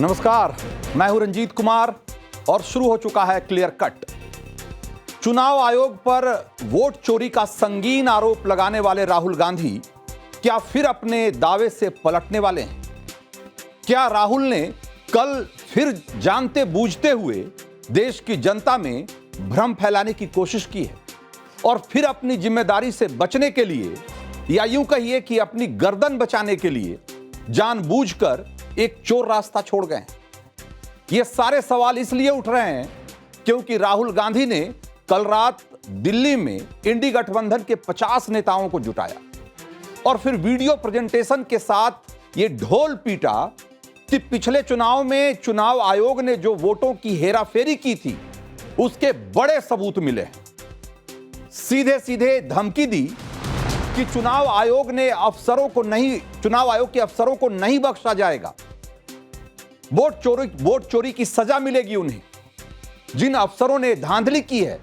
नमस्कार, मैं हूं रंजीत कुमार और शुरू हो चुका है क्लियर कट। चुनाव आयोग पर वोट चोरी का संगीन आरोप लगाने वाले राहुल गांधी क्या फिर अपने दावे से पलटने वाले हैं? क्या राहुल ने कल फिर जानते बूझते हुए देश की जनता में भ्रम फैलाने की कोशिश की है और फिर अपनी जिम्मेदारी से बचने के लिए, या यूं कहिए कि अपनी गर्दन बचाने के लिए जानबूझकर एक चोर रास्ता छोड़ गए हैं? ये सारे सवाल इसलिए उठ रहे हैं क्योंकि राहुल गांधी ने कल रात दिल्ली में इंडी गठबंधन के 50 नेताओं को जुटाया और फिर वीडियो प्रेजेंटेशन के साथ ये ढोल पीटा कि पिछले चुनाव में चुनाव आयोग ने जो वोटों की हेराफेरी की थी उसके बड़े सबूत मिले हैं। सीधे सीधे धमकी दी कि चुनाव आयोग के अफसरों को नहीं बख्शा जाएगा। वोट चोरी की सजा मिलेगी उन्हें। जिन अफसरों ने धांधली की है,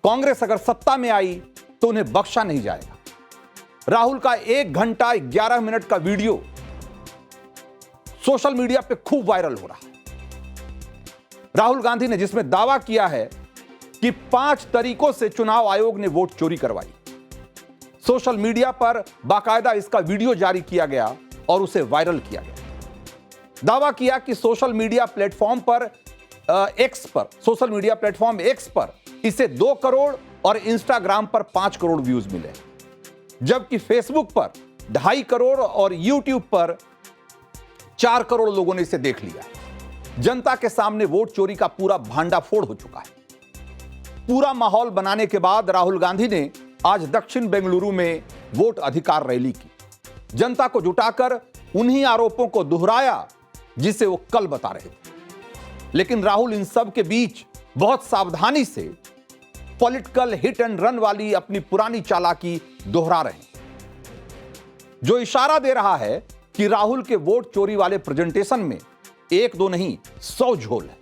कांग्रेस अगर सत्ता में आई तो उन्हें बख्शा नहीं जाएगा। राहुल का 1 घंटा 11 मिनट का वीडियो सोशल मीडिया पे खूब वायरल हो रहा है। राहुल गांधी ने जिसमें दावा किया है कि 5 तरीकों से चुनाव आयोग ने वोट चोरी करवाई। सोशल मीडिया पर बाकायदा इसका वीडियो जारी किया गया और उसे वायरल किया गया। दावा किया कि सोशल मीडिया प्लेटफॉर्म एक्स पर इसे 2 करोड़ और इंस्टाग्राम पर 5 करोड़ व्यूज मिले, जबकि फेसबुक पर 2.5 करोड़ और यूट्यूब पर 4 करोड़ लोगों ने इसे देख लिया। जनता के सामने वोट चोरी का पूरा भांडाफोड़ हो चुका है। पूरा माहौल बनाने के बाद राहुल गांधी ने आज दक्षिण बेंगलुरु में वोट अधिकार रैली की। जनता को जुटाकर उन्हीं आरोपों को दोहराया जिसे वो कल बता रहे थे। लेकिन राहुल इन सब के बीच बहुत सावधानी से पॉलिटिकल हिट एंड रन वाली अपनी पुरानी चालाकी दोहरा रहे हैं, जो इशारा दे रहा है कि राहुल के वोट चोरी वाले प्रेजेंटेशन में 1-2 नहीं 100 झोल है।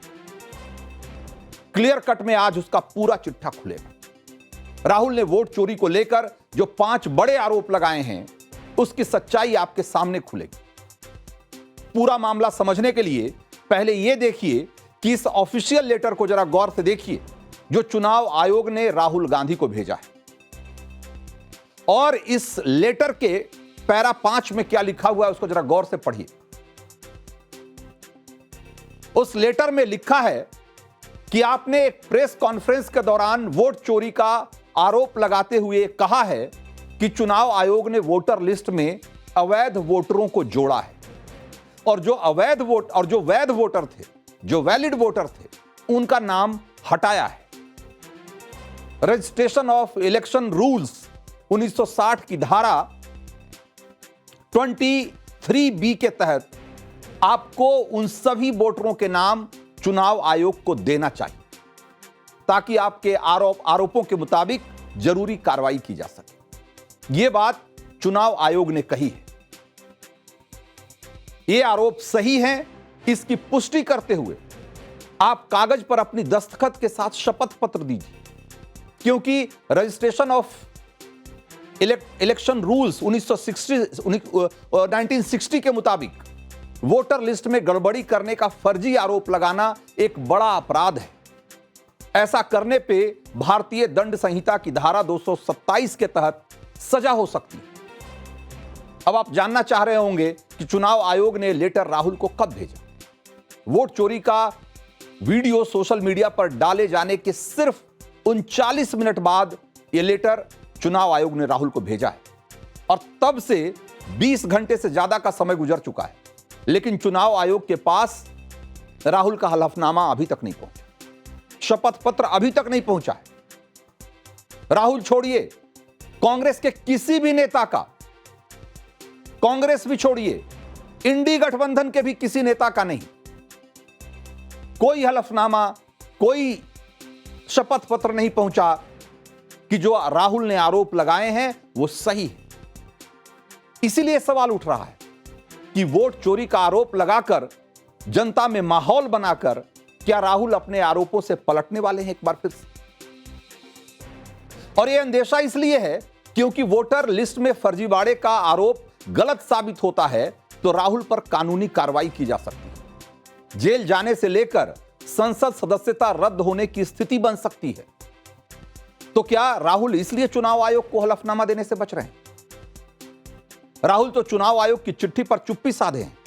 क्लियर कट में आज उसका पूरा चिट्ठा खुलेगा। राहुल ने वोट चोरी को लेकर जो 5 बड़े आरोप लगाए हैं उसकी सच्चाई आपके सामने खुलेगी। पूरा मामला समझने के लिए पहले यह देखिए कि इस ऑफिशियल लेटर को जरा गौर से देखिए जो चुनाव आयोग ने राहुल गांधी को भेजा है, और इस लेटर के पैरा 5 में क्या लिखा हुआ है उसको जरा गौर से पढ़िए। उस लेटर में लिखा है कि आपने एक प्रेस कॉन्फ्रेंस के दौरान वोट चोरी का आरोप लगाते हुए कहा है कि चुनाव आयोग ने वोटर लिस्ट में अवैध वोटरों को जोड़ा है और जो वैध वोटर थे, जो वैलिड वोटर थे, उनका नाम हटाया है। रजिस्ट्रेशन ऑफ इलेक्शन रूल्स 1960 की धारा 23B के तहत आपको उन सभी वोटरों के नाम चुनाव आयोग को देना चाहिए ताकि आपके आरोपों के मुताबिक जरूरी कार्रवाई की जा सके। यह बात चुनाव आयोग ने कही है। ये आरोप सही हैं, इसकी पुष्टि करते हुए आप कागज पर अपनी दस्तखत के साथ शपथ पत्र दीजिए, क्योंकि रजिस्ट्रेशन ऑफ इलेक्शन रूल्स 1960 के मुताबिक वोटर लिस्ट में गड़बड़ी करने का फर्जी आरोप लगाना एक बड़ा अपराध है। ऐसा करने पे भारतीय दंड संहिता की धारा 227 के तहत सजा हो सकती है। अब आप जानना चाह रहे होंगे कि चुनाव आयोग ने लेटर राहुल को कब भेजा। वोट चोरी का वीडियो सोशल मीडिया पर डाले जाने के सिर्फ 39 मिनट बाद यह लेटर चुनाव आयोग ने राहुल को भेजा है और तब से 20 घंटे से ज्यादा का समय गुजर चुका है, लेकिन चुनाव आयोग के पास राहुल का हलफनामा अभी तक नहीं पहुंचा, शपथ पत्र अभी तक नहीं पहुंचा है। राहुल छोड़िए, कांग्रेस के किसी भी नेता का, कांग्रेस भी छोड़िए, इंडी गठबंधन के भी किसी नेता का नहीं, कोई हलफनामा, कोई शपथ पत्र नहीं पहुंचा कि जो राहुल ने आरोप लगाए हैं वो सही है। इसीलिए सवाल उठ रहा है कि वोट चोरी का आरोप लगाकर जनता में माहौल बनाकर क्या राहुल अपने आरोपों से पलटने वाले हैं एक बार फिर से? और यह अंदेशा इसलिए है क्योंकि वोटर लिस्ट में फर्जीवाड़े का आरोप गलत साबित होता है तो राहुल पर कानूनी कार्रवाई की जा सकती है। जेल जाने से लेकर संसद सदस्यता रद्द होने की स्थिति बन सकती है। तो क्या राहुल इसलिए चुनाव आयोग को हलफनामा देने से बच रहे हैं? राहुल तो चुनाव आयोग की चिट्ठी पर चुप्पी साधे हैं।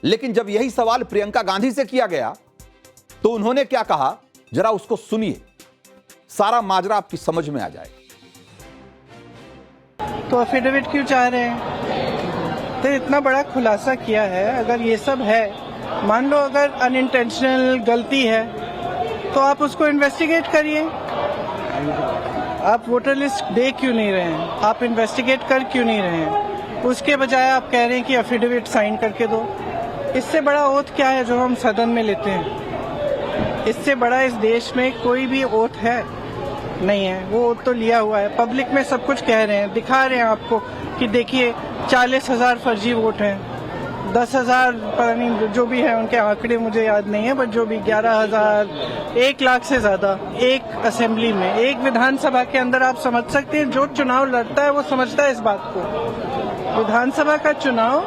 लेकिन जब यही सवाल प्रियंका गांधी से किया गया तो उन्होंने क्या कहा, जरा उसको सुनिए, सारा माजरा आपकी समझ में आ जाएगा। तो एफिडेविट क्यों चाह रहे हैं? तो इतना बड़ा खुलासा किया है, अगर ये सब है, मान लो अगर अनइंटेंशनल गलती है तो आप उसको इन्वेस्टिगेट करिए। आप वोटर लिस्ट दे क्यों नहीं रहे हैं? आप इन्वेस्टिगेट कर क्यों नहीं रहे हैं? उसके बजाय आप कह रहे हैं कि एफिडेविट साइन करके दो। इससे बड़ा ओथ क्या है जो हम सदन में लेते हैं? इससे बड़ा इस देश में कोई भी ओथ है नहीं है। वो ओथ तो लिया हुआ है, पब्लिक में सब कुछ कह रहे हैं, दिखा रहे हैं आपको कि देखिए 40,000 फर्जी वोट हैं, 10,000 पता नहीं जो भी है, उनके आंकड़े मुझे याद नहीं है, बट जो भी 11,000, 1 लाख से ज्यादा एक असेंबली में, एक विधानसभा के अंदर। आप समझ सकते हैं जो चुनाव लड़ता है वो समझता है इस बात को। विधानसभा का चुनाव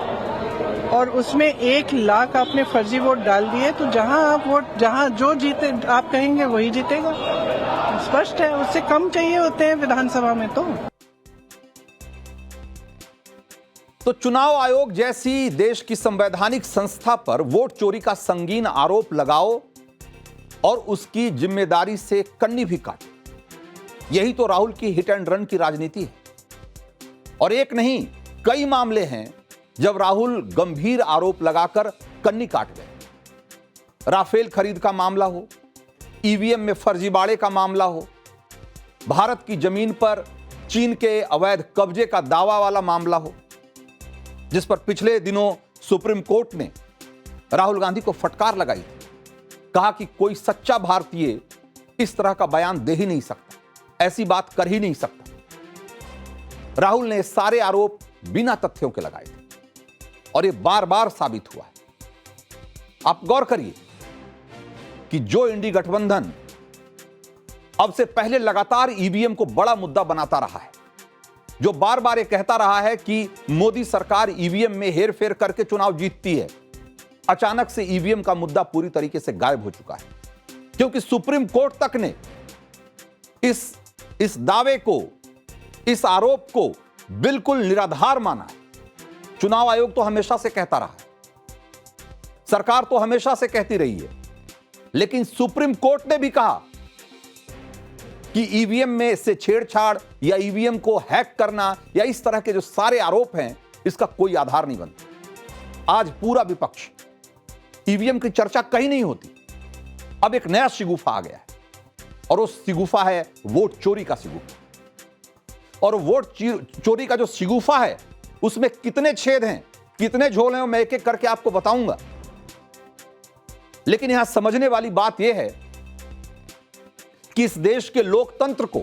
और उसमें 1 लाख आपने फर्जी वोट डाल दिए, तो जहां आप वोट, जहां जो जीते आप कहेंगे वही जीतेगा। स्पष्ट है, उससे कम चाहिए होते हैं विधानसभा में। तो चुनाव आयोग जैसी देश की संवैधानिक संस्था पर वोट चोरी का संगीन आरोप लगाओ और उसकी जिम्मेदारी से कन्नी भी काटो। यही तो राहुल की हिट एंड रन की राजनीति है। और एक नहीं, कई मामले हैं जब राहुल गंभीर आरोप लगाकर कन्नी काट गए। राफेल खरीद का मामला हो, ईवीएम में फर्जीवाड़े का मामला हो, भारत की जमीन पर चीन के अवैध कब्जे का दावा वाला मामला हो, जिस पर पिछले दिनों सुप्रीम कोर्ट ने राहुल गांधी को फटकार लगाई थी। कहा कि कोई सच्चा भारतीय इस तरह का बयान दे ही नहीं सकता, ऐसी बात कर ही नहीं सकता। राहुल ने सारे आरोप बिना तथ्यों के लगाए थे और ये बार बार साबित हुआ है। आप गौर करिए कि जो इंडी गठबंधन अब से पहले लगातार ईवीएम को बड़ा मुद्दा बनाता रहा है, जो बार बार ये कहता रहा है कि मोदी सरकार ईवीएम में हेरफेर करके चुनाव जीतती है, अचानक से ईवीएम का मुद्दा पूरी तरीके से गायब हो चुका है। क्योंकि सुप्रीम कोर्ट तक ने इस दावे को, इस आरोप को बिल्कुल निराधार माना है। चुनाव आयोग तो हमेशा से कहता रहा है, सरकार तो हमेशा से कहती रही है, लेकिन सुप्रीम कोर्ट ने भी कहा कि ईवीएम में से छेड़छाड़ या ईवीएम को हैक करना या इस तरह के जो सारे आरोप हैं, इसका कोई आधार नहीं बनता। आज पूरा विपक्ष, ईवीएम की चर्चा कहीं नहीं होती। अब एक नया शिगुफा आ गया है और वो शिगुफा है वोट चोरी का शिगुफा। और वोट चोरी का जो शिगुफा है उसमें कितने छेद हैं, कितने झोल हैं, मैं एक एक करके आपको बताऊंगा। लेकिन यहां समझने वाली बात यह है कि इस देश के लोकतंत्र को,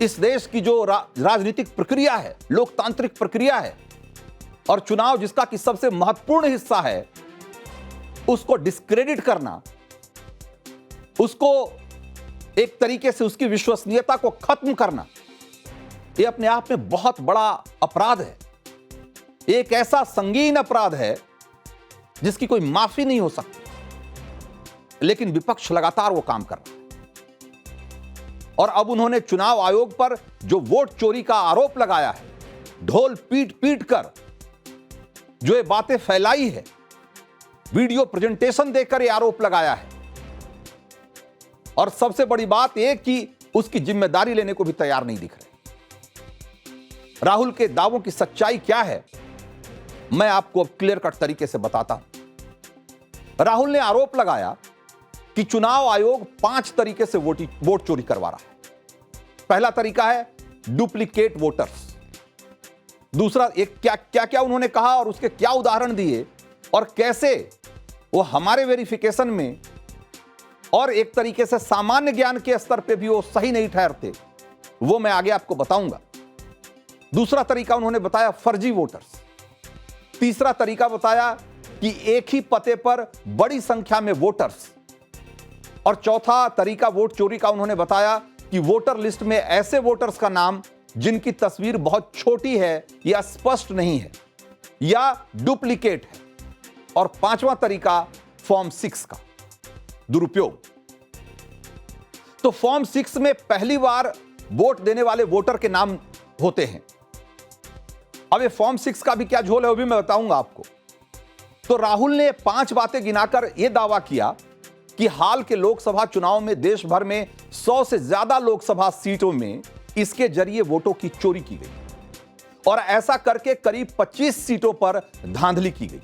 इस देश की जो राजनीतिक प्रक्रिया है, लोकतांत्रिक प्रक्रिया है, और चुनाव जिसका कि सबसे महत्वपूर्ण हिस्सा है, उसको डिस्क्रेडिट करना, उसको एक तरीके से उसकी विश्वसनीयता को खत्म करना, यह अपने आप में बहुत बड़ा अपराध है। एक ऐसा संगीन अपराध है जिसकी कोई माफी नहीं हो सकती। लेकिन विपक्ष लगातार वो काम कर रहा है। और अब उन्होंने चुनाव आयोग पर जो वोट चोरी का आरोप लगाया है, ढोल पीट पीट कर जो ये बातें फैलाई है, वीडियो प्रेजेंटेशन देकर ये आरोप लगाया है, और सबसे बड़ी बात यह कि उसकी जिम्मेदारी लेने को भी तैयार नहीं दिख रहे। राहुल के दावों की सच्चाई क्या है, मैं आपको अब क्लियर कट तरीके से बताता हूं। राहुल ने आरोप लगाया कि चुनाव आयोग 5 तरीके से वोट चोरी करवा रहा है। पहला तरीका है डुप्लीकेट वोटर्स। दूसरा, एक क्या उन्होंने कहा और उसके क्या उदाहरण दिए और कैसे वो हमारे वेरिफिकेशन में और एक तरीके से सामान्य ज्ञान के स्तर पे भी वो सही नहीं ठहरते, वो मैं आगे आपको बताऊंगा। दूसरा तरीका उन्होंने बताया फर्जी वोटर्स। तीसरा तरीका बताया कि एक ही पते पर बड़ी संख्या में वोटर्स। और चौथा तरीका वोट चोरी का उन्होंने बताया कि वोटर लिस्ट में ऐसे वोटर्स का नाम जिनकी तस्वीर बहुत छोटी है या स्पष्ट नहीं है या डुप्लीकेट है। और पांचवां तरीका फॉर्म 6 का दुरुपयोग। तो फॉर्म 6 में पहली बार वोट देने वाले वोटर के नाम होते हैं। अब ये फॉर्म 6 का भी क्या झोल है वो भी मैं बताऊंगा आपको। तो राहुल ने 5 बातें गिनाकर यह दावा किया कि हाल के लोकसभा चुनाव में देश भर में 100 से ज्यादा लोकसभा सीटों में इसके जरिए वोटों की चोरी की गई और ऐसा करके करीब 25 सीटों पर धांधली की गई।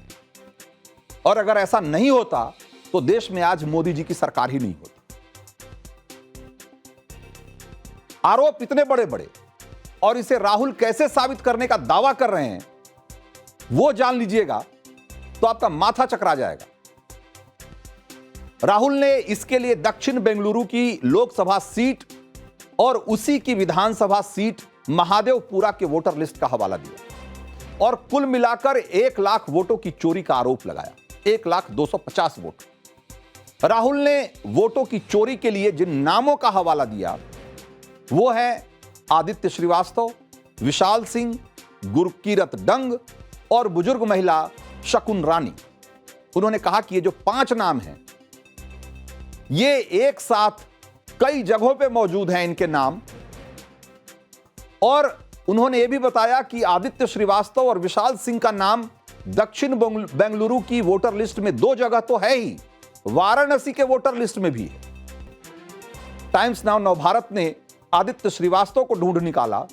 और अगर ऐसा नहीं होता तो देश में आज मोदी जी की सरकार ही नहीं होती। आरोप इतने बड़े बड़े और इसे राहुल कैसे साबित करने का दावा कर रहे हैं वो जान लीजिएगा तो आपका माथा चकरा जाएगा। राहुल ने इसके लिए दक्षिण बेंगलुरु की लोकसभा सीट और उसी की विधानसभा सीट महादेवपुरा के वोटर लिस्ट का हवाला दिया और कुल मिलाकर 1 लाख वोटों की चोरी का आरोप लगाया। 1,250,000 वोट। राहुल ने वोटों की चोरी के लिए जिन नामों का हवाला दिया वो है आदित्य श्रीवास्तव, विशाल सिंह, गुरकीरत डंग और बुजुर्ग महिला शकुन रानी। उन्होंने कहा कि ये जो 5 नाम हैं ये एक साथ कई जगहों पे मौजूद हैं इनके नाम। और उन्होंने यह भी बताया कि आदित्य श्रीवास्तव और विशाल सिंह का नाम दक्षिण बेंगलुरु की वोटर लिस्ट में 2 जगह तो है ही, वाराणसी के वोटर लिस्ट में भी है। टाइम्स नाउ नवभारत ने आदित्य श्रीवास्तव को ढूंढ निकाला,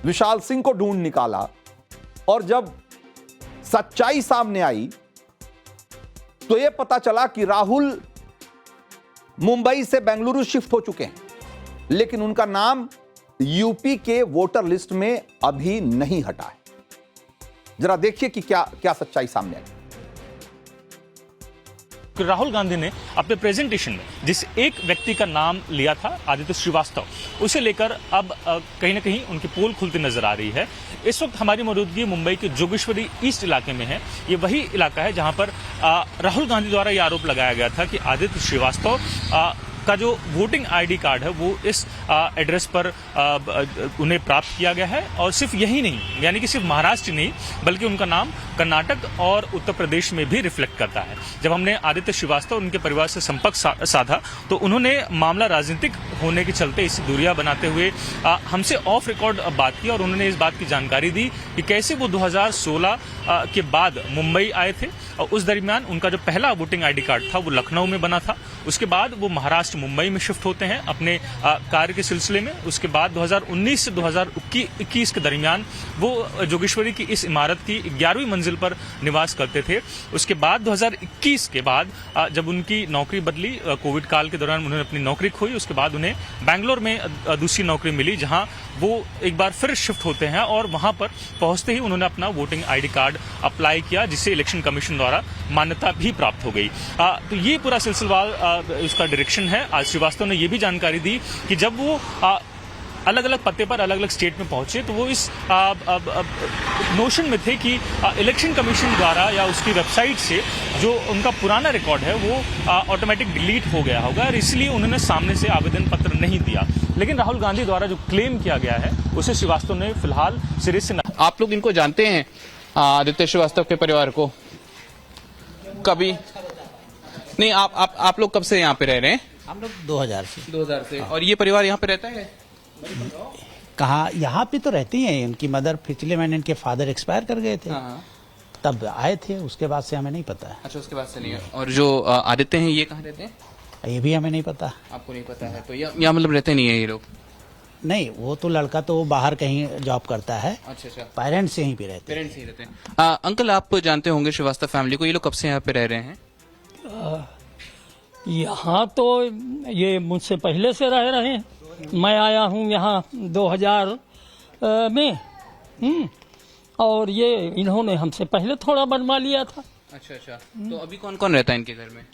विशाल सिंह को ढूंढ निकाला और जब सच्चाई सामने आई तो यह पता चला कि राहुल मुंबई से बेंगलुरु शिफ्ट हो चुके हैं, लेकिन उनका नाम यूपी के वोटर लिस्ट में अभी नहीं हटा है। जरा देखिए कि क्या क्या सच्चाई सामने आई। राहुल गांधी ने अपने प्रेजेंटेशन में जिस एक व्यक्ति का नाम लिया था आदित्य श्रीवास्तव, उसे लेकर अब कहीं ना कहीं उनकी पोल खुलती नजर आ रही है। इस वक्त हमारी मौजूदगी मुंबई के जोगेश्वरी ईस्ट इलाके में है। ये वही इलाका है जहां पर राहुल गांधी द्वारा ये आरोप लगाया गया था कि आदित्य श्रीवास्तव का जो वोटिंग आईडी कार्ड है वो इस एड्रेस पर उन्हें प्राप्त किया गया है। और सिर्फ यही नहीं, यानी कि सिर्फ महाराष्ट्र नहीं बल्कि उनका नाम कर्नाटक और उत्तर प्रदेश में भी रिफ्लेक्ट करता है। जब हमने आदित्य श्रीवास्तव और उनके परिवार से संपर्क साधा तो उन्होंने मामला राजनीतिक होने के चलते इससे दूरियां बनाते हुए हमसे ऑफ रिकॉर्ड बात की और उन्होंने इस बात की जानकारी दी कि कैसे वो 2016 के बाद मुंबई आए थे और उस दरमियान उनका जो पहला वोटिंग आईडी कार्ड था वो लखनऊ में बना था। उसके बाद वो महाराष्ट्र मुंबई में शिफ्ट होते हैं अपने कार्य के सिलसिले में। उसके बाद 2019 से 2021 के दरमियान वो जोगेश्वरी की इस इमारत की 11वीं मंजिल पर निवास करते थे। उसके बाद 2021 के बाद जब उनकी नौकरी बदली, कोविड काल के दौरान उन्होंने अपनी नौकरी खोई, उसके बाद उन्हें बैंगलोर में दूसरी नौकरी मिली जहां वो एक बार फिर शिफ्ट होते हैं और वहां पर पहुंचते ही उन्होंने अपना वोटिंग आईडी कार्ड अप्लाई किया जिसे इलेक्शन कमीशन द्वारा मान्यता भी प्राप्त हो गई। तो ये पूरा सिलसिलेवार उसका डायरेक्शन है। आज श्रीवास्तव ने यह भी जानकारी दी कि जब वो अलग अलग पते पर अलग अलग स्टेट में पहुंचे तो वो इस नोशन में थे कि इलेक्शन कमीशन द्वारा या उसकी वेबसाइट से जो उनका पुराना रिकॉर्ड है वो ऑटोमेटिक डिलीट हो गया होगा और इसलिए उन्होंने सामने से आवेदन पत्र नहीं दिया। लेकिन राहुल गांधी द्वारा जो क्लेम किया गया है उसे श्रीवास्तव ने फिलहाल सिरे से आप लोग इनको जानते हैं आदित्य श्रीवास्तव के परिवार को? कभी नहीं? आप लोग कब से यहाँ पे रह रहे हैं? हम लोग 2000 से। और ये परिवार यहाँ पे रहता है? कहाँ, यहाँ पे तो रहती हैं। उनकी मदर पिछले महीने इनके फादर एक्सपायर कर गए थे, तब आए थे। उसके बाद से हमें नहीं पता है। अच्छा, उसके बाद से नहीं है। और जो आदित्य हैं ये कहाँ रहते हैं? ये भी हमें नहीं पता। आपको नहीं पता है? तो यहाँ मतलब रहते नहीं है ये लोग? नहीं, वो तो लड़का तो बाहर कहीं जॉब करता है। अच्छा। पेरेंट्स यहीं पे रहते हैं। पेरेंट्स यहीं रहते हैं। अंकल, आप जानते होंगे श्रीवास्तव फैमिली को। ये लोग कब से यहाँ पे रह रहे हैं? यहाँ तो ये मुझसे पहले से रह रहे हैं। मैं आया हूँ यहाँ 2000 में और ये इन्होंने हमसे पहले थोड़ा बनवा लिया था। अच्छा। तो अभी कौन कौन रहता है इनके घर में?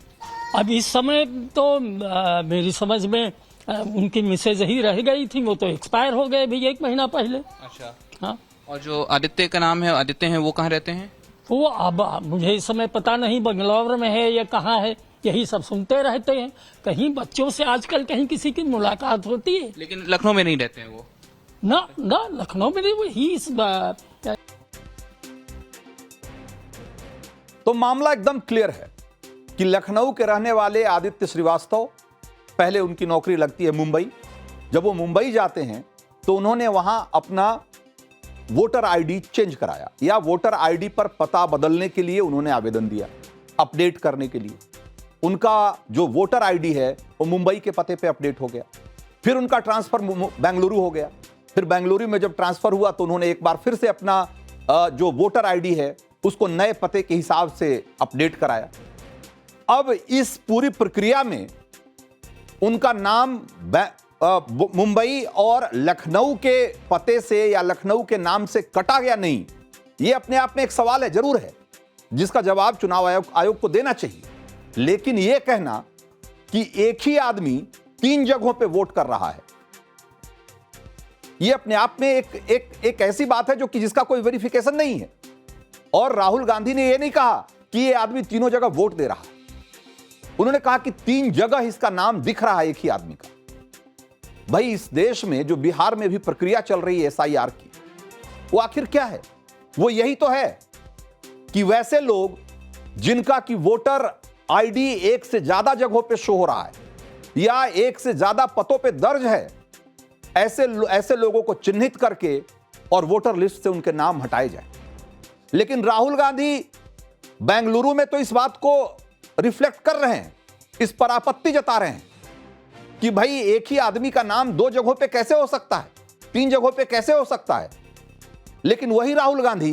अब इस समय तो मेरी समझ में उनकी मिसेज ही रह गई थी, वो तो एक्सपायर हो गए भी 1 महीना पहले। अच्छा। हाँ। और जो आदित्य का नाम है, आदित्य हैं, वो कहाँ रहते हैं? वो अब मुझे इस समय पता नहीं बंगलौर में है या कहाँ है, यही सब सुनते रहते हैं। कहीं बच्चों से आजकल कहीं किसी की मुलाकात होती है। लेकिन लखनऊ में नहीं रहते हैं वो? ना लखनऊ में नहीं, वो ही तो मामला एकदम क्लियर है कि लखनऊ के रहने वाले आदित्य श्रीवास्तव, पहले उनकी नौकरी लगती है मुंबई। जब वो मुंबई जाते हैं तो उन्होंने वहां अपना वोटर आईडी चेंज कराया, या वोटर आईडी पर पता बदलने के लिए उन्होंने आवेदन दिया, अपडेट करने के लिए। उनका जो वोटर आईडी है वो मुंबई के पते पे अपडेट हो गया। फिर उनका ट्रांसफर बेंगलुरु हो गया। फिर बेंगलुरु में जब ट्रांसफर हुआ तो उन्होंने एक बार फिर से अपना जो वोटर आईडी है उसको नए पते के हिसाब से अपडेट कराया। अब इस पूरी प्रक्रिया में उनका नाम मुंबई और लखनऊ के पते से या लखनऊ के नाम से कटा गया नहीं, यह अपने आप में एक सवाल है, जरूर है, जिसका जवाब चुनाव आयोग को देना चाहिए। लेकिन यह कहना कि एक ही आदमी 3 जगहों पे वोट कर रहा है, यह अपने आप में एक ऐसी बात है जो कि जिसका कोई वेरिफिकेशन नहीं है। और राहुल गांधी ने यह नहीं कहा कि यह आदमी तीनों जगह वोट दे रहा है, उन्होंने कहा कि 3 जगह इसका नाम दिख रहा है एक ही आदमी का। भाई, इस देश में जो बिहार में भी प्रक्रिया चल रही है SIR की, वो आखिर क्या है? वो यही तो है कि वैसे लोग जिनका कि वोटर आईडी एक से ज्यादा जगहों पे शो हो रहा है या एक से ज्यादा पतों पे दर्ज है, ऐसे लोगों को चिन्हित करके और वोटर लिस्ट से उनके नाम हटाए जाए। लेकिन राहुल गांधी बेंगलुरु में तो इस बात को रिफ्लेक्ट कर रहे हैं, इस पर आपत्ति जता रहे हैं कि भाई एक ही आदमी का नाम 2 जगहों पे कैसे हो सकता है, 3 जगहों पे कैसे हो सकता है। लेकिन वही राहुल गांधी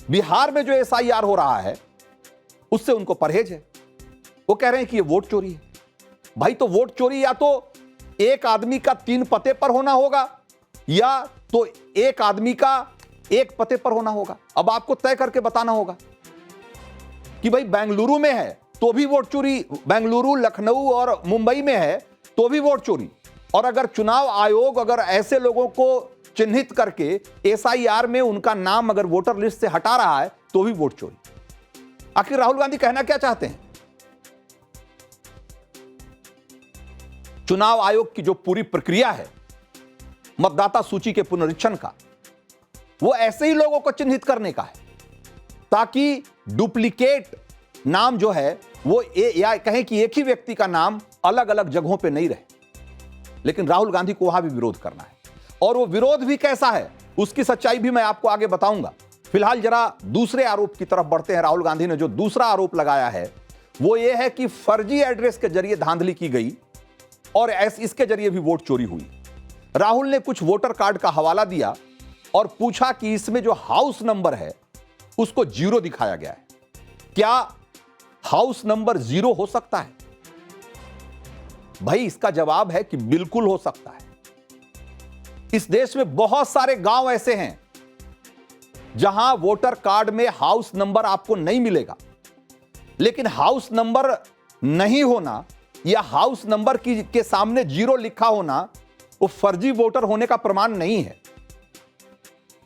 बिहार में जो SIR हो रहा है उससे उनको परहेज है। वो कह रहे हैं कि ये वोट चोरी है। भाई, तो वोट चोरी या तो एक आदमी का 3 पते पर होना होगा या तो एक आदमी का 1 पते पर होना होगा। अब आपको तय करके बताना होगा कि भाई बेंगलुरु में है तो भी वोट चोरी, बेंगलुरु, लखनऊ और मुंबई में है तो भी वोट चोरी। और अगर चुनाव आयोग अगर ऐसे लोगों को चिन्हित करके SIR में उनका नाम अगर वोटर लिस्ट से हटा रहा है तो भी वोट चोरी। आखिर राहुल गांधी कहना क्या चाहते हैं? चुनाव आयोग की जो पूरी प्रक्रिया है मतदाता सूची के पुनरीक्षण का, वो ऐसे ही लोगों को चिन्हित करने का है ताकि डुप्लीकेट नाम जो है वो या कहें कि एक ही व्यक्ति का नाम अलग अलग जगहों पे नहीं रहे। लेकिन राहुल गांधी को वहां भी विरोध करना है, और वो विरोध भी कैसा है उसकी सच्चाई भी मैं आपको आगे बताऊंगा। फिलहाल जरा दूसरे आरोप की तरफ बढ़ते हैं। राहुल गांधी ने जो दूसरा आरोप लगाया है वो ये है कि फर्जी एड्रेस के जरिए धांधली की गई और इसके जरिए भी वोट चोरी हुई। राहुल ने कुछ वोटर कार्ड का हवाला दिया और पूछा कि इसमें जो हाउस नंबर है उसको 0 दिखाया गया है। क्या हाउस नंबर 0 हो सकता है? भाई, इसका जवाब है कि बिल्कुल हो सकता है। इस देश में बहुत सारे गांव ऐसे हैं जहां वोटर कार्ड में हाउस नंबर आपको नहीं मिलेगा। लेकिन हाउस नंबर नहीं होना या हाउस नंबर के सामने 0 लिखा होना वो फर्जी वोटर होने का प्रमाण नहीं है।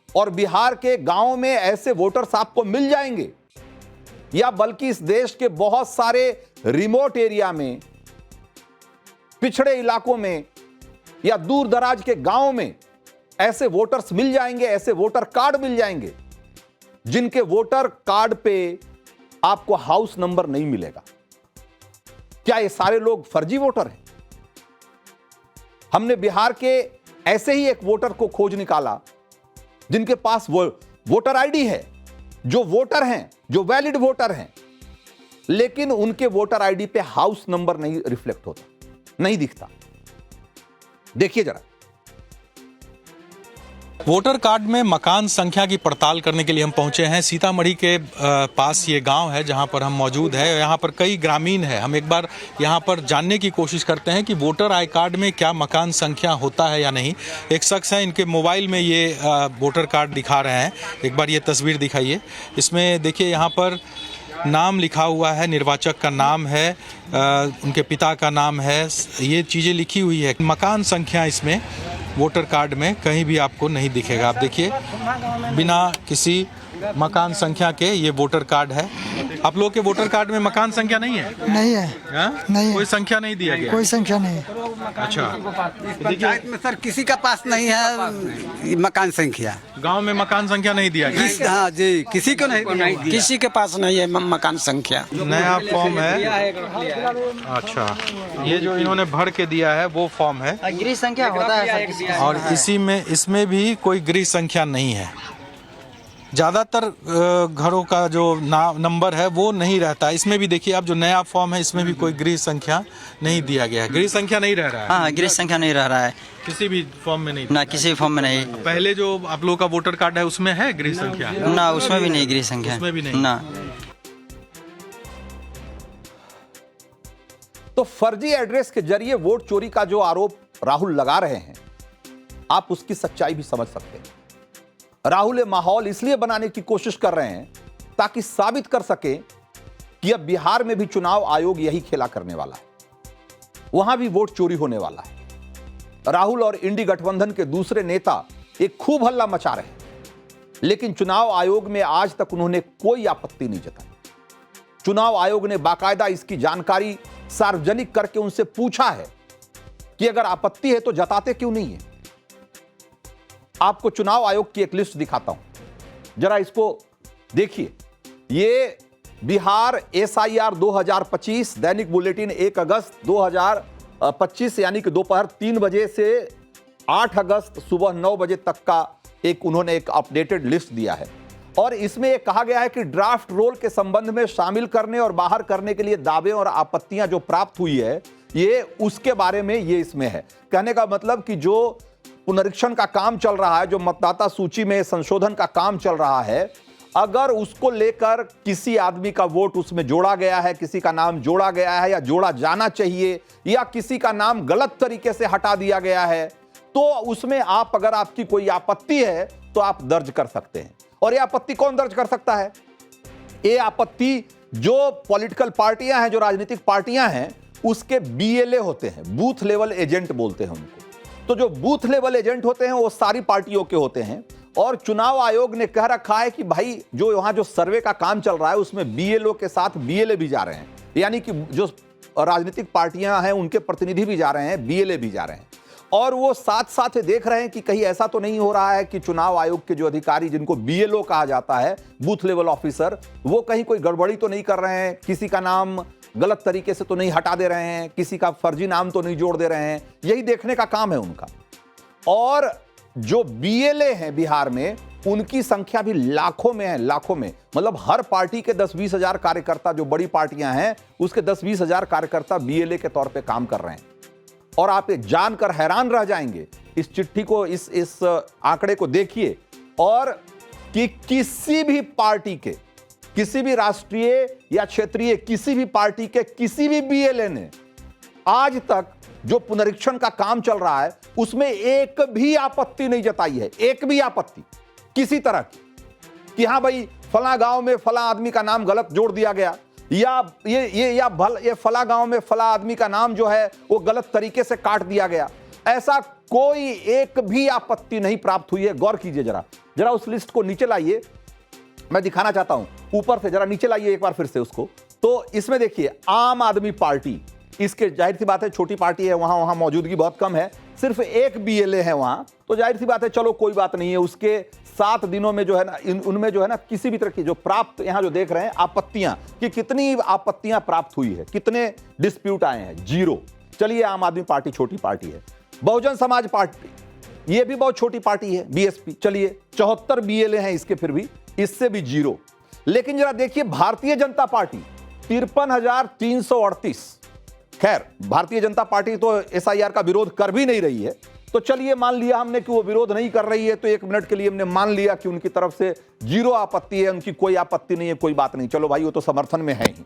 और बिहार के गांवों में ऐसे वोटर्स आपको मिल जाएंगे, या बल्कि इस देश के बहुत सारे रिमोट एरिया में, पिछड़े इलाकों में या दूर दराज के गांवों में ऐसे वोटर्स मिल जाएंगे, ऐसे वोटर कार्ड मिल जाएंगे जिनके वोटर कार्ड पे आपको हाउस नंबर नहीं मिलेगा। क्या ये सारे लोग फर्जी वोटर हैं? हमने बिहार के ऐसे ही एक वोटर को खोज निकाला जिनके पास वोटर आईडी है, जो वोटर हैं, जो वैलिड वोटर हैं, लेकिन उनके वोटर आईडी पे हाउस नंबर नहीं रिफ्लेक्ट होता, नहीं दिखता। देखिए जरा। वोटर कार्ड में मकान संख्या की पड़ताल करने के लिए हम पहुंचे हैं। सीतामढ़ी के पास ये गांव है जहां पर हम मौजूद हैं। यहाँ पर कई ग्रामीण हैं। हम एक बार यहाँ पर जानने की कोशिश करते हैं कि वोटर आई कार्ड में क्या मकान संख्या होता है या नहीं। एक शख्स है, इनके मोबाइल में ये वोटर कार्ड दिखा रहे हैं। एक बार ये तस्वीर दिखाइए। इसमें देखिए यहाँ पर नाम लिखा हुआ है, निर्वाचक का नाम है, उनके पिता का नाम है, ये चीज़ें लिखी हुई है। मकान संख्या इसमें वोटर कार्ड में कहीं भी आपको नहीं दिखेगा। आप देखिए, बिना किसी मकान संख्या के ये वोटर कार्ड है। आप लोग के वोटर कार्ड में मकान संख्या नहीं है? नहीं है, हाँ? नहीं है। कोई संख्या नहीं दिया गया? कोई संख्या नहीं। अच्छा, पंचायत में सर किसी का पास नहीं है मकान संख्या। गांव में मकान संख्या नहीं दिया गया? हाँ जी, किसी को नहीं दिया। किसी के पास नहीं है मकान संख्या। नया फॉर्म है। अच्छा, ये जो इन्होंने भर के दिया है वो फॉर्म है, गृह संख्या होता है और इसमें भी कोई गृह संख्या नहीं है। ज्यादातर घरों का जो नंबर है वो नहीं रहता। इसमें भी देखिए, आप जो नया फॉर्म है इसमें भी कोई गृह संख्या नहीं दिया गया है। गृह संख्या नहीं रह रहा है। हाँ, गृह संख्या नहीं रह रहा है, किसी भी फॉर्म में नहीं, ना किसी फॉर्म में नहीं। पहले जो आप लोग का वोटर कार्ड है उसमें है गृह संख्या? ना, उसमें भी नहीं गृह संख्या, उसमें भी नहीं। ना। तो फर्जी एड्रेस के जरिए वोट चोरी का जो आरोप राहुल लगा रहे हैं, आप उसकी सच्चाई भी समझ सकते हैं। राहुल ये माहौल इसलिए बनाने की कोशिश कर रहे हैं ताकि साबित कर सके कि अब बिहार में भी चुनाव आयोग यही खेला करने वाला है, वहां भी वोट चोरी होने वाला है। राहुल और इंडी गठबंधन के दूसरे नेता एक खूब हल्ला मचा रहे हैं, लेकिन चुनाव आयोग में आज तक उन्होंने कोई आपत्ति नहीं जताई। चुनाव आयोग ने बाकायदा इसकी जानकारी सार्वजनिक करके उनसे पूछा है कि अगर आपत्ति है तो जताते क्यों नहीं है। आपको चुनाव आयोग की एक लिस्ट दिखाता हूं, जरा इसको देखिए। ये बिहार एसआईआर 2025 दैनिक बुलेटिन 1 अगस्त 2025 यानी कि दोपहर 3 बजे से 8 अगस्त सुबह 9 बजे तक का उन्होंने एक अपडेटेड लिस्ट दिया है। और इसमें यह कहा गया है कि ड्राफ्ट रोल के संबंध में शामिल करने और बाहर करने के लिए दावे और आपत्तियां जो प्राप्त हुई है, ये उसके बारे में ये इसमें है। कहने का मतलब कि जो पुनरीक्षण का काम चल रहा है, जो मतदाता सूची में संशोधन का काम चल रहा है, अगर उसको लेकर किसी आदमी का वोट उसमें जोड़ा गया है, किसी का नाम जोड़ा गया है या जोड़ा जाना चाहिए, या किसी का नाम गलत तरीके से हटा दिया गया है, तो उसमें आप, अगर आपकी कोई आपत्ति है तो आप दर्ज कर सकते हैं। और यह आपत्ति कौन दर्ज कर सकता है? ये आपत्ति जो पॉलिटिकल पार्टियां हैं, जो राजनीतिक पार्टियां हैं, उसके बीएलए होते हैं, बूथ लेवल एजेंट बोलते हैं उनको। तो जो बूथ लेवल एजेंट होते हैं वो सारी पार्टियों के होते हैं। और चुनाव आयोग ने कह रखा है कि भाई जो वहां जो सर्वे का काम चल रहा है उसमें बीएलओ के साथ बीएलए भी जा रहे हैं, यानी कि जो राजनीतिक पार्टियां हैं उनके प्रतिनिधि भी जा रहे हैं, बीएलए भी जा रहे हैं। और वो साथ साथ देख रहे हैं कि कहीं ऐसा तो नहीं हो रहा है कि चुनाव आयोग के जो अधिकारी, जिनको बीएलओ कहा जाता है, बूथ लेवल ऑफिसर, वो कहीं कोई गड़बड़ी तो नहीं कर रहे हैं, किसी का नाम गलत तरीके से तो नहीं हटा दे रहे हैं, किसी का फर्जी नाम तो नहीं जोड़ दे रहे हैं। यही देखने का काम है उनका। और जो बीएलए हैं बिहार में, उनकी संख्या भी लाखों में है, लाखों में। मतलब हर पार्टी के 10-20 हजार कार्यकर्ता, जो बड़ी पार्टियां हैं उसके 10-20 हजार कार्यकर्ता बीएलए के तौर पे काम कर रहे हैं। और आप ये जानकर हैरान रह जाएंगे, इस चिट्ठी को, इस आंकड़े को देखिए, और कि किसी भी पार्टी के, किसी भी राष्ट्रीय या क्षेत्रीय किसी भी पार्टी के किसी भी बीएलए ने आज तक जो पुनरीक्षण का काम चल रहा है उसमें एक भी आपत्ति नहीं जताई है, एक भी आपत्ति किसी तरह की, कि हां भाई फला गांव में फला आदमी का नाम गलत जोड़ दिया गया, या ये फला गांव में फला आदमी का नाम जो है वो गलत तरीके से काट दिया गया। ऐसा कोई एक भी आपत्ति नहीं प्राप्त हुई है। गौर कीजिए, जरा उस लिस्ट को नीचे लाइए, मैं दिखाना चाहता हूं, ऊपर से जरा नीचे लाइए एक बार फिर से उसको। तो इसमें देखिए, आम आदमी पार्टी, इसके जाहिर सी बात है छोटी पार्टी है, वहां मौजूदगी बहुत कम है, सिर्फ एक बीएलए है वहां, तो जाहिर सी बात है चलो कोई बात नहीं है। उसके 7 दिनों में जो है ना, उनमें जो है ना किसी भी तरह की जो प्राप्त, यहां जो देख रहे हैं आपत्तियां, कि कितनी आपत्तियां प्राप्त हुई है, कितने डिस्प्यूट आए हैं, 0। चलिए, आम आदमी पार्टी छोटी पार्टी है। बहुजन समाज पार्टी, ये भी बहुत छोटी पार्टी है, बीएसपी, चलिए 74 बीएलए हैं इसके, फिर भी इससे भी 0। लेकिन जरा देखिए भारतीय जनता पार्टी 53,338। खैर, भारतीय जनता पार्टी तो एसआईआर का विरोध कर भी नहीं रही है, तो चलिए मान लिया हमने कि वो विरोध नहीं कर रही है, तो 1 मिनट के लिए हमने मान लिया कि उनकी तरफ से 0 आपत्ति है, उनकी कोई आपत्ति नहीं है, कोई बात नहीं, चलो भाई वो तो समर्थन में है ही।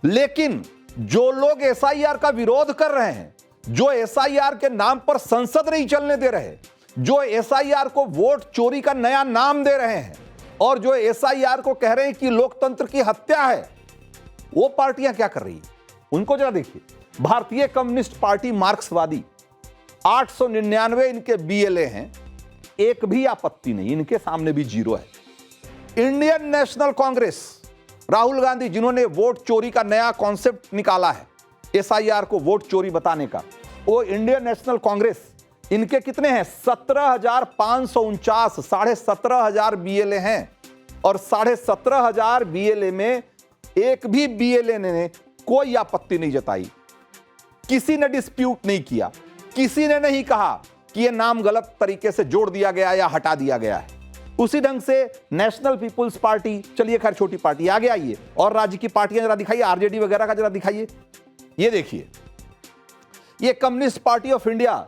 लेकिन जो लोग एसआईआर का विरोध कर रहे हैं, जो एसआईआर के नाम पर संसद नहीं चलने दे रहे, जो एसआईआर को वोट चोरी का नया नाम दे रहे हैं, और जो एसआईआर को कह रहे हैं कि लोकतंत्र की हत्या है, वो पार्टियां क्या कर रही है उनको जरा देखिए। भारतीय कम्युनिस्ट पार्टी मार्क्सवादी, 899 इनके बीएलए हैं, एक भी आपत्ति नहीं, इनके सामने भी 0 है। इंडियन नेशनल कांग्रेस, राहुल गांधी जिन्होंने वोट चोरी का नया कॉन्सेप्ट निकाला है, एसआईआर को वोट चोरी बताने का, वो इंडियन नेशनल कांग्रेस, इनके कितने हैं? 17,549, 17,500 बीएलए हैं। और 17,500 बीएलए में एक भी बीएलए ने कोई आपत्ति नहीं जताई, किसी ने डिस्प्यूट नहीं किया, किसी ने नहीं कहा कि यह नाम गलत तरीके से जोड़ दिया गया या हटा दिया गया है। उसी ढंग से नेशनल पीपुल्स पार्टी, चलिए खैर छोटी पार्टी, आगे आइए और राज्य की पार्टियां जरा दिखाइए, आरजेडी वगैरह का जरा दिखाइए। ये देखिए, ये कम्युनिस्ट पार्टी ऑफ इंडिया,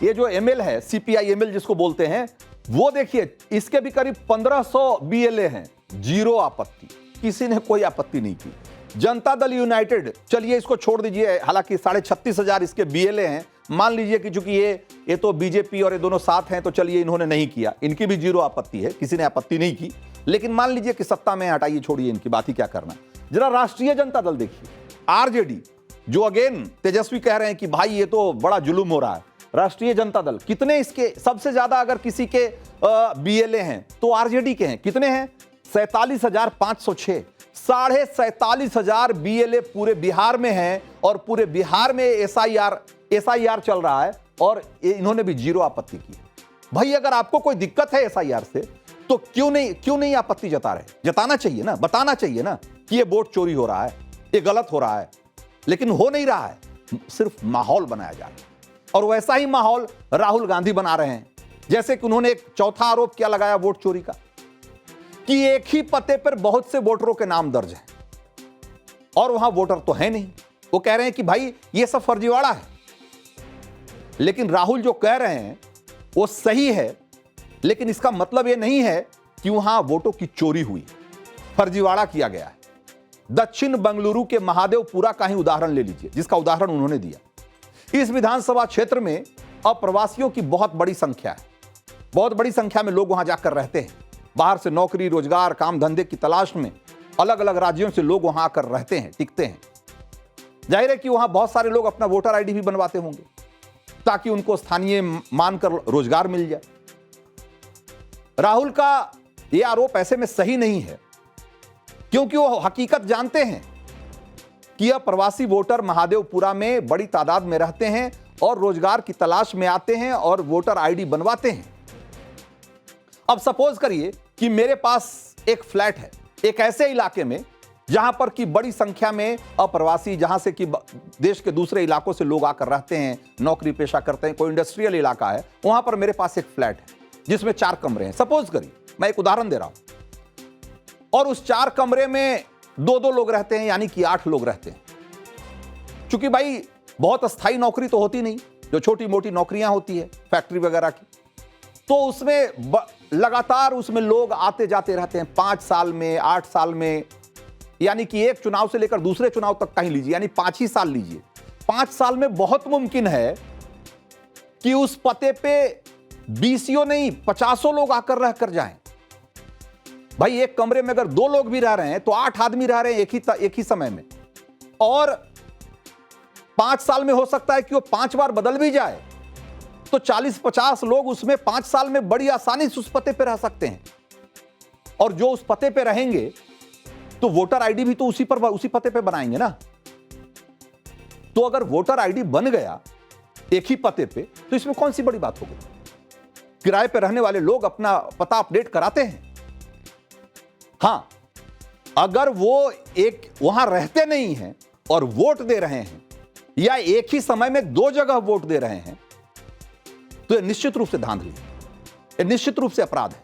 ये जो एमएल है, सीपीआई-एमएल जिसको बोलते हैं, वो देखिए, इसके भी करीब 1500 बीएलए हैं, जीरो आपत्ति, किसी ने कोई आपत्ति नहीं की। जनता दल यूनाइटेड, चलिए इसको छोड़ दीजिए, हालांकि 36,500 इसके बीएलए हैं, मान लीजिए कि चूंकि ये तो बीजेपी और ये दोनों साथ हैं, तो चलिए इन्होंने नहीं किया, इनकी भी जीरो आपत्ति है, किसी ने आपत्ति नहीं की। लेकिन मान लीजिए कि सत्ता में, हटाइए, छोड़िए, इनकी बात ही क्या करना। जरा राष्ट्रीय जनता दल देखिए, आरजेडी, जो अगेन तेजस्वी कह रहे हैं कि भाई ये तो बड़ा जुलूम हो रहा है। राष्ट्रीय जनता दल, कितने इसके सबसे ज्यादा अगर किसी के बीएलए हैं तो आरजेडी के हैं, कितने हैं? 47,506, 47,500 बीएलए पूरे बिहार में हैं, और पूरे बिहार में एसआईआर चल रहा है, और इन्होंने भी जीरो आपत्ति की। भाई अगर आपको कोई दिक्कत है एसआईआर से, तो क्यों नहीं आपत्ति जता रहे? जताना चाहिए ना, बताना चाहिए ना कि ये वोट चोरी हो रहा है, ये गलत हो रहा है, लेकिन हो नहीं रहा है, सिर्फ माहौल बनाया जा रहा है। और वैसा ही माहौल राहुल गांधी बना रहे हैं, जैसे कि उन्होंने एक चौथा आरोप क्या लगाया वोट चोरी का, कि एक ही पते पर बहुत से वोटरों के नाम दर्ज हैं और वहां वोटर तो है नहीं। वो कह रहे हैं कि भाई ये सब फर्जीवाड़ा है। लेकिन राहुल जो कह रहे हैं वो सही है, लेकिन इसका मतलब ये नहीं है कि वहां वोटों की चोरी हुई, फर्जीवाड़ा किया गया है। दक्षिण बंगलुरु के महादेवपुरा का ही उदाहरण ले लीजिए, जिसका उदाहरण उन्होंने दिया। इस विधानसभा क्षेत्र में अप्रवासियों की बहुत बड़ी संख्या है, बहुत बड़ी संख्या में लोग वहां जाकर रहते हैं। बाहर से नौकरी, रोजगार, काम धंधे की तलाश में अलग अलग राज्यों से लोग वहां आकर रहते हैं, टिकते हैं। जाहिर है कि वहां बहुत सारे लोग अपना वोटर आईडी भी बनवाते होंगे, ताकि उनको स्थानीय मानकर रोजगार मिल जाए। राहुल का यह आरोप ऐसे में सही नहीं है, क्योंकि वो हकीकत जानते हैं कि यह प्रवासी वोटर महादेवपुरा में बड़ी तादाद में रहते हैं और रोजगार की तलाश में आते हैं और वोटर आईडी बनवाते हैं। अब सपोज करिए कि मेरे पास एक फ्लैट है एक ऐसे इलाके में जहां पर की बड़ी संख्या में अप्रवासी, जहां से कि देश के दूसरे इलाकों से लोग आकर रहते हैं, नौकरी पेशा करते हैं, कोई इंडस्ट्रियल इलाका है, वहां पर मेरे पास एक फ्लैट है जिसमें 4 कमरे हैं। सपोज करिए, मैं एक उदाहरण दे रहा हूं, और उस 4 कमरे में 2-2 लोग रहते हैं, यानी कि 8 लोग रहते हैं। चूंकि भाई बहुत अस्थायी नौकरी तो होती नहीं, जो छोटी मोटी नौकरियां होती है फैक्ट्री वगैरह की, तो उसमें लगातार उसमें लोग आते जाते रहते हैं, 5 साल में, 8 साल में, यानी कि एक चुनाव से लेकर दूसरे चुनाव तक का ही लीजिए, यानी 5 ही साल लीजिए। 5 साल में बहुत मुमकिन है कि उस पते पे 20 नहीं 50 लोग आकर रह कर जाएं। भाई एक कमरे में अगर 2 लोग भी रह रहे हैं तो 8 आदमी रह रहे हैं एक ही समय में, और 5 साल में हो सकता है कि वो 5 बार बदल भी जाए, तो 40-50 लोग उसमें 5 साल में बड़ी आसानी से उस पते पे रह सकते हैं। और जो उस पते पे रहेंगे तो वोटर आईडी भी तो उसी पते पे बनाएंगे ना। तो अगर वोटर आईडी बन गया एक ही पते पे, तो इसमें कौन सी बड़ी बात हो गई? किराए पे रहने वाले लोग अपना पता अपडेट कराते हैं। हां, अगर वो एक वहां रहते नहीं हैं और वोट दे रहे हैं, या एक ही समय में 2 जगह वोट दे रहे हैं, तो यह निश्चित रूप से धांधली है, यह निश्चित रूप से अपराध है।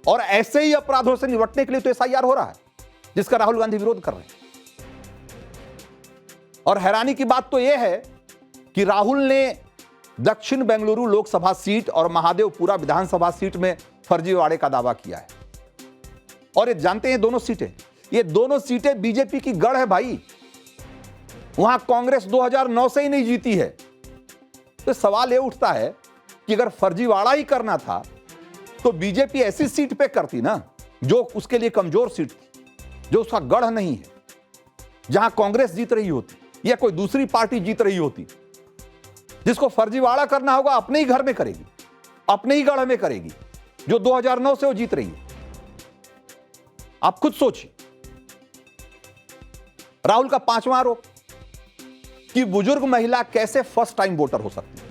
और ऐसे ही अपराधों से निपटने के लिए तो एसआईआर हो रहा है, जिसका राहुल गांधी विरोध कर रहे हैं। और हैरानी की बात तो यह है कि राहुल ने दक्षिण बेंगलुरु लोकसभा सीट और महादेवपुरा विधानसभा सीट में फर्जीवाड़े का दावा किया है। और ये जानते हैं, ये दोनों सीटें बीजेपी की गढ़ है भाई। वहां कांग्रेस 2009 से ही नहीं जीती है। तो सवाल यह उठता है कि अगर फर्जीवाड़ा ही करना था तो बीजेपी ऐसी सीट पे करती ना जो उसके लिए कमजोर सीट थी, जो उसका गढ़ नहीं है, जहां कांग्रेस जीत रही होती या कोई दूसरी पार्टी जीत रही होती। जिसको फर्जीवाड़ा करना होगा अपने ही घर में करेगी, अपने ही गढ़ में करेगी, जो 2009 से वो जीत रही है। आप खुद सोचिए। राहुल का 5वां आरोप कि बुजुर्ग महिला कैसे फर्स्ट टाइम वोटर हो सकती है।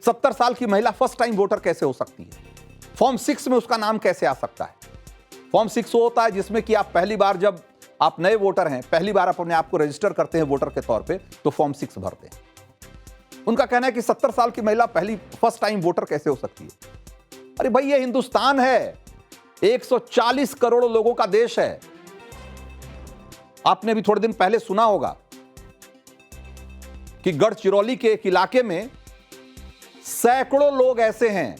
70 साल की महिला फर्स्ट टाइम वोटर कैसे हो सकती है? फॉर्म 6 में उसका नाम कैसे आ सकता है? फॉर्म 6 वो होता है जिसमें कि आप पहली बार, जब आप नए वोटर हैं, पहली बार अपने आप को रजिस्टर करते हैं वोटर के तौर पे, तो फॉर्म 6 भरते हैं। उनका कहना है कि 70 साल की महिला फर्स्ट टाइम वोटर कैसे हो सकती है? अरे भाई, ये हिंदुस्तान है, 140 करोड़ लोगों का देश है। आपने भी थोड़े दिन पहले सुना होगा कि गढ़चिरौली के एक इलाके में सैकड़ों लोग ऐसे हैं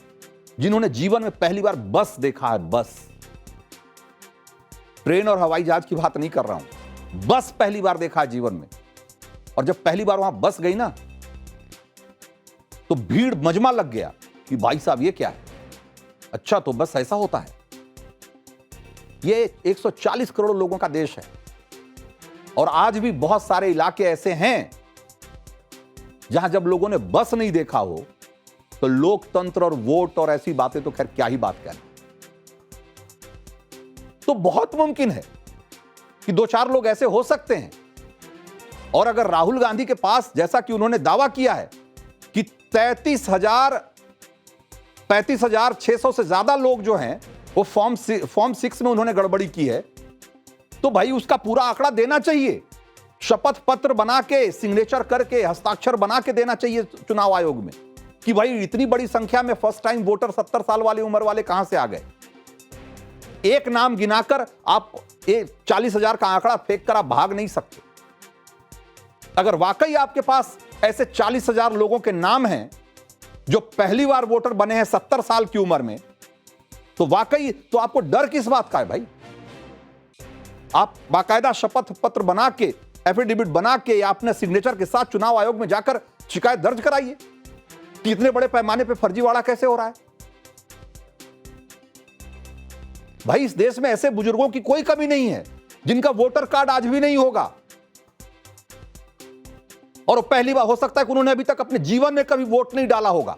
जिन्होंने जीवन में पहली बार बस देखा है। बस, ट्रेन और हवाई जहाज की बात नहीं कर रहा हूं, बस पहली बार देखा है जीवन में। और जब पहली बार वहां बस गई ना, तो भीड़ मजमा लग गया कि भाई साहब ये क्या है? अच्छा, तो बस ऐसा होता है। ये 140 करोड़ लोगों का देश है और आज भी बहुत सारे इलाके ऐसे हैं जहां जब लोगों ने बस नहीं देखा हो तो लोकतंत्र और वोट और ऐसी बातें तो खैर क्या ही बात करें। तो बहुत मुमकिन है कि 2-4 लोग ऐसे हो सकते हैं। और अगर राहुल गांधी के पास, जैसा कि उन्होंने दावा किया है कि 35,600 से ज्यादा लोग जो हैं वो फॉर्म 6 में उन्होंने गड़बड़ी की है, तो भाई उसका पूरा आंकड़ा देना चाहिए। शपथ पत्र बना के, सिग्नेचर करके, हस्ताक्षर बना के देना चाहिए चुनाव आयोग में कि भाई इतनी बड़ी संख्या में फर्स्ट टाइम वोटर 70 साल वाली उम्र वाले कहां से आ गए। एक नाम गिनाकर आप 40,000 का आंकड़ा फेंक कर आप भाग नहीं सकते। अगर वाकई आपके पास ऐसे 40,000 लोगों के नाम हैं जो पहली बार वोटर बने हैं 70 साल की उम्र में, तो वाकई तो आपको डर किस बात का है भाई? आप बाकायदा शपथ पत्र बना के, एफिडेविट बना के या अपने सिग्नेचर के साथ चुनाव आयोग में जाकर शिकायत दर्ज कराइए कि इतने बड़े पैमाने पर फर्जीवाड़ा कैसे हो रहा है। भाई, इस देश में ऐसे बुजुर्गों की कोई कमी नहीं है जिनका वोटर कार्ड आज भी नहीं होगा, और पहली बार हो सकता है कि उन्होंने अभी तक अपने जीवन में कभी वोट नहीं डाला होगा।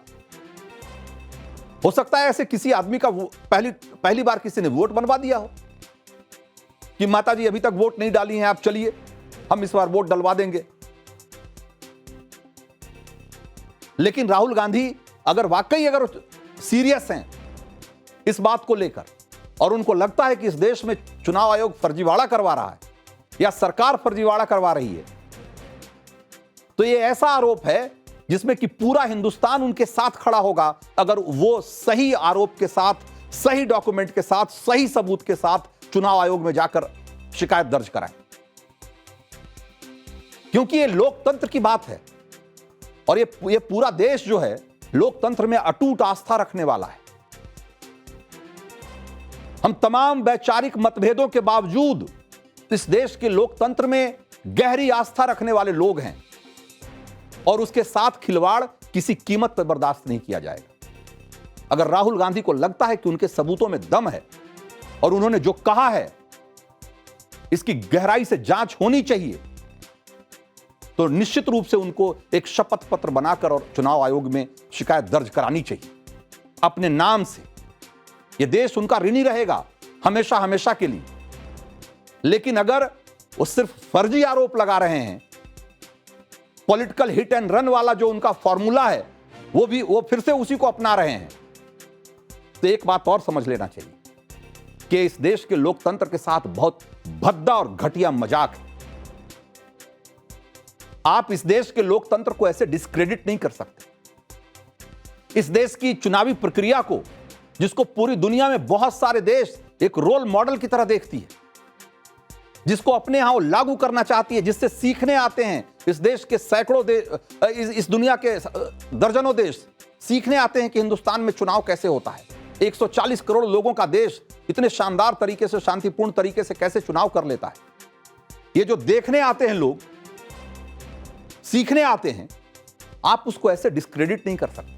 हो सकता है ऐसे किसी आदमी का पहली बार किसी ने वोट बनवा दिया हो कि माता जी अभी तक वोट नहीं डाली हैं, आप चलिए हम इस बार वोट डलवा देंगे। लेकिन राहुल गांधी अगर वाकई सीरियस हैं इस बात को लेकर और उनको लगता है कि इस देश में चुनाव आयोग फर्जीवाड़ा करवा रहा है या सरकार फर्जीवाड़ा करवा रही है, तो ये ऐसा आरोप है जिसमें कि पूरा हिंदुस्तान उनके साथ खड़ा होगा अगर वो सही आरोप के साथ, सही डॉक्यूमेंट के साथ, सही सबूत के साथ चुनाव आयोग में जाकर शिकायत दर्ज कराएं। क्योंकि ये लोकतंत्र की बात है और ये पूरा देश जो है लोकतंत्र में अटूट आस्था रखने वाला है। हम तमाम वैचारिक मतभेदों के बावजूद इस देश के लोकतंत्र में गहरी आस्था रखने वाले लोग हैं और उसके साथ खिलवाड़ किसी कीमत पर बर्दाश्त नहीं किया जाएगा। अगर राहुल गांधी को लगता है कि उनके सबूतों में दम है और उन्होंने जो कहा है इसकी गहराई से जांच होनी चाहिए, तो निश्चित रूप से उनको एक शपथ पत्र बनाकर और चुनाव आयोग में शिकायत दर्ज करानी चाहिए अपने नाम से। यह देश उनका ऋणी रहेगा हमेशा हमेशा के लिए। लेकिन अगर वो सिर्फ फर्जी आरोप लगा रहे हैं, पॉलिटिकल हिट एंड रन वाला जो उनका फॉर्मूला है वो फिर से उसी को अपना रहे हैं, तो एक बात और समझ लेना चाहिए कि इस देश के लोकतंत्र के साथ बहुत भद्दा और घटिया मजाक है। आप इस देश के लोकतंत्र को ऐसे डिस्क्रेडिट नहीं कर सकते। इस देश की चुनावी प्रक्रिया को, जिसको पूरी दुनिया में बहुत सारे देश एक रोल मॉडल की तरह देखती है, जिसको अपने यहां लागू करना चाहती है, जिससे सीखने आते हैं इस देश के सैकड़ों इस दुनिया के दर्जनों देश सीखने आते हैं कि हिंदुस्तान में चुनाव कैसे होता है। 140 करोड़ लोगों का देश इतने शानदार तरीके से, शांतिपूर्ण तरीके से कैसे चुनाव कर लेता है। ये जो देखने आते हैं लोग, सीखने आते हैं, आप उसको ऐसे डिस्क्रेडिट नहीं कर सकते।